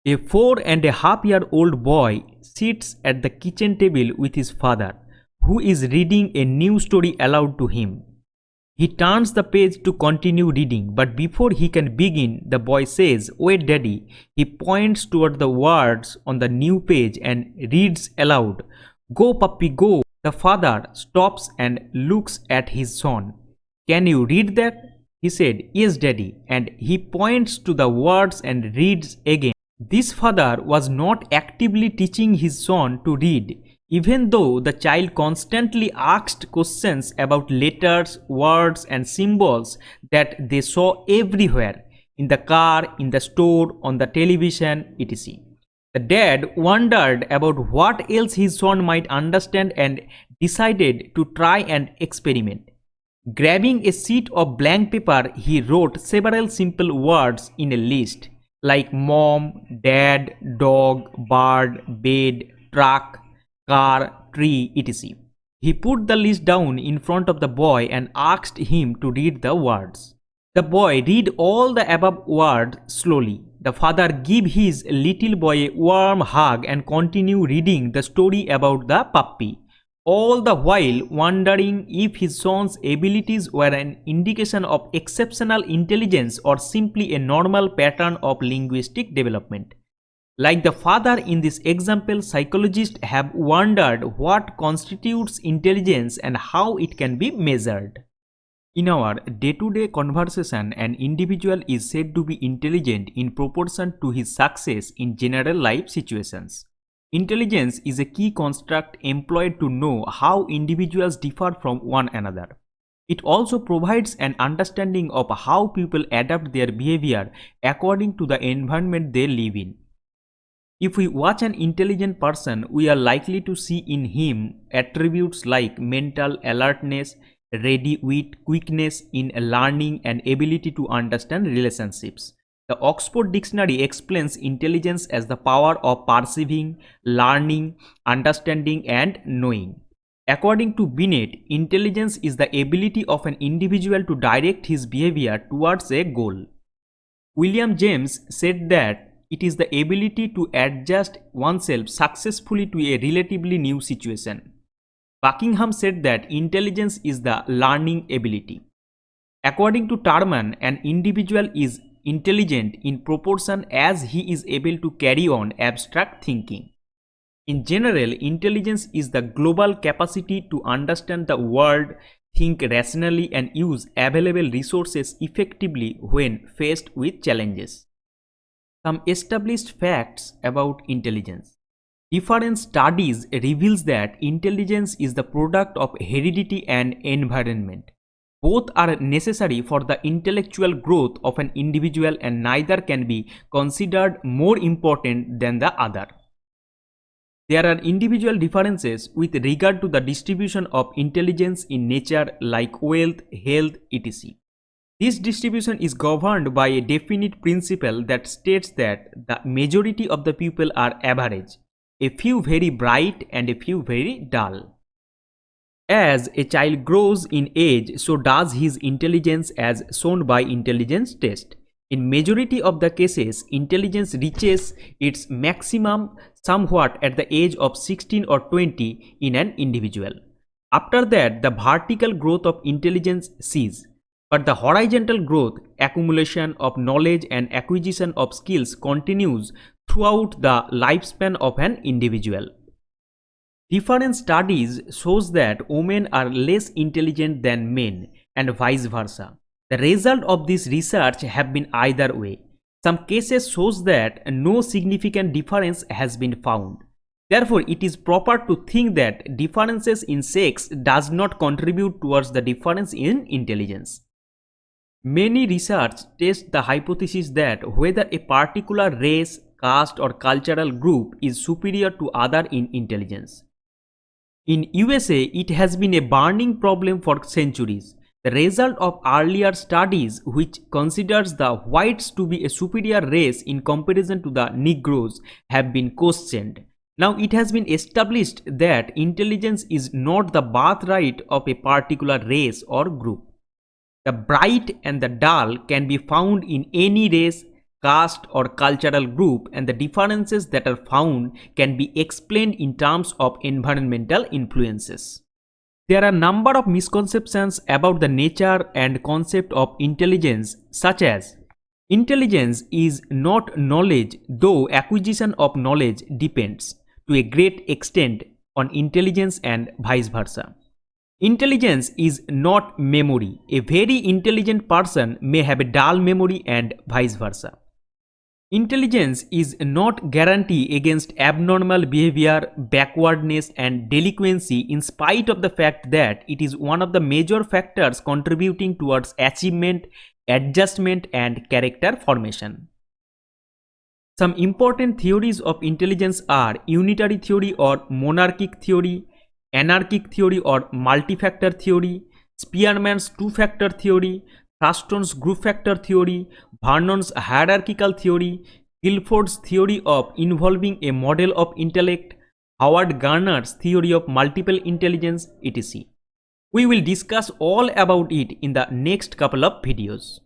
A 4.5-year-old boy sits at the kitchen table with his father, who is reading a new story aloud to him. He turns the page to continue reading, but before he can begin, the boy says, "Wait, Daddy." He points toward the words on the new page and reads aloud, "Go, puppy, go." The father stops and looks at his son. "Can you read that?" He said, "Yes, Daddy." And he points to the words and reads again. This father was not actively teaching his son to read, even though the child constantly asked questions about letters, words, and symbols that they saw everywhere in the car, in the store, on the television, etc. The dad wondered about what else his son might understand and decided to try and experiment. Grabbing a sheet of blank paper, he wrote several simple words in a list like mom, dad, dog, bird, bed, truck, car, tree, etc. He put the list down in front of the boy and asked him to read the words. The boy read all the above words slowly. The father gave his little boy a warm hug and continued reading the story about the puppy, all the while wondering if his son's abilities were an indication of exceptional intelligence or simply a normal pattern of linguistic development. Like the father in this example, psychologists have wondered what constitutes intelligence and how it can be measured. In our day-to-day conversation, an individual is said to be intelligent in proportion to his success in general life situations. Intelligence is a key construct employed to know how individuals differ from one another. It also provides an understanding of how people adapt their behavior according to the environment they live in. If we watch an intelligent person, we are likely to see in him attributes like mental alertness, ready wit, quickness in learning, and ability to understand relationships. The Oxford Dictionary explains intelligence as the power of perceiving, learning, understanding, and knowing. According to Binet, intelligence is the ability of an individual to direct his behavior towards a goal. William James said that it is the ability to adjust oneself successfully to a relatively new situation. Buckingham said that intelligence is the learning ability. According to Tarman, an individual is intelligent in proportion as he is able to carry on abstract thinking. In general, intelligence is the global capacity to understand the world, think rationally, and use available resources effectively when faced with challenges. Some established facts about intelligence. Different studies reveals that intelligence is the product of heredity and environment. Both are necessary for the intellectual growth of an individual, and neither can be considered more important than the other. There are individual differences with regard to the distribution of intelligence in nature, like wealth, health, etc. This distribution is governed by a definite principle that states that the majority of the people are average, a few very bright and a few very dull. As a child grows in age, so does his intelligence, as shown by intelligence test. In majority of the cases, intelligence reaches its maximum somewhat at the age of 16 or 20 in an individual. After that, the vertical growth of intelligence ceases, but the horizontal growth, accumulation of knowledge and acquisition of skills continues throughout the lifespan of an individual. Different studies shows that women are less intelligent than men and vice versa. The result of this research have been either way. Some cases shows that no significant difference has been found. Therefore, it is proper to think that differences in sex does not contribute towards the difference in intelligence. Many research test the hypothesis that whether a particular race, caste, or cultural group is superior to other in intelligence. In USA, it has been a burning problem for centuries. The result of earlier studies, which considers the whites to be a superior race in comparison to the Negroes, have been questioned. Now it has been established that intelligence is not the birthright of a particular race or group. The bright and the dull can be found in any race, caste, or cultural group, and the differences that are found can be explained in terms of environmental influences. There are a number of misconceptions about the nature and concept of intelligence, such as intelligence is not knowledge, though acquisition of knowledge depends to a great extent on intelligence and vice versa. Intelligence is not memory. A very intelligent person may have a dull memory and vice versa. Intelligence is not guarantee against abnormal behavior, backwardness, and delinquency, in spite of the fact that it is one of the major factors contributing towards achievement, adjustment, and character formation. Some important theories of intelligence are unitary theory or monarchic theory, anarchic theory or multi-factor theory, Spearman's two-factor theory, Thurston's group factor theory, Vernon's hierarchical theory, Guilford's theory of involving a model of intellect, Howard Gardner's theory of multiple intelligence, etc. We will discuss all about it in the next couple of videos.